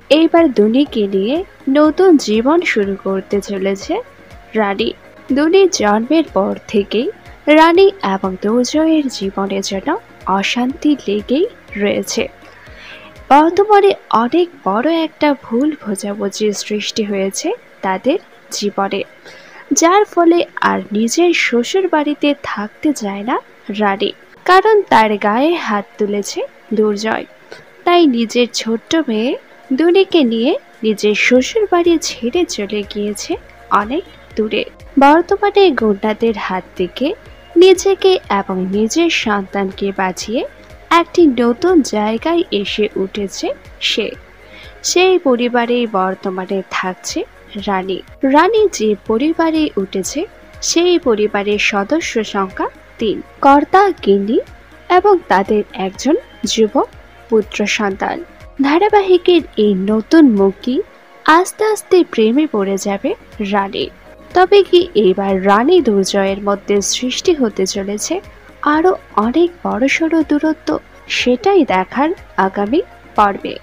এইবার দুনিকে নিয়ে নতুন জীবন শুরু করতে চলেছে রানী। দুনির জন্মের পর থেকেই রানী এবং দুর্জয়ের জীবনে যেন অশান্তি লেগেই রয়েছে। বর্তমানে অনেক বড় একটা ভুল বোঝাবুঝির সৃষ্টি হয়েছে তাদের জীবনে, যার ফলে আর নিজের শ্বশুর বাড়িতে থাকতে চায় না রানী, কারণ তার গায়ে হাত তুলেছে দুর্জয়। তাই নিজের ছোট্ট মেয়ে দুনিকে নিয়ে নিজের শ্বশুর বাড়ি ছেড়ে চলে গিয়েছে অনেক দূরে। বর্তমানে গুন্ডাদের হাত থেকে নিজেকে এবং নিজের সন্তানকে বাঁচিয়ে একটি নতুন জায়গায় এসে উঠেছে সে। সেই পরিবারেই বর্তমানে থাকছে রানী। রানী যে পরিবারে উঠেছে সেই পরিবারের সদস্য সংখ্যা ৩, কর্তা, গিন্নি এবং তাদের একজন যুবক পুত্র সন্তান। ধারাবাহিকের এই নতুন মুখী আস্তে আস্তে প্রেমে পড়ে যাবে রানী। তবে কি এবার রানী দুর্জয়ের মধ্যে সৃষ্টি হতে চলেছে আরো অনেক বড়সড় দূরত্ব? সেটাই দেখার আগামী পর্বে।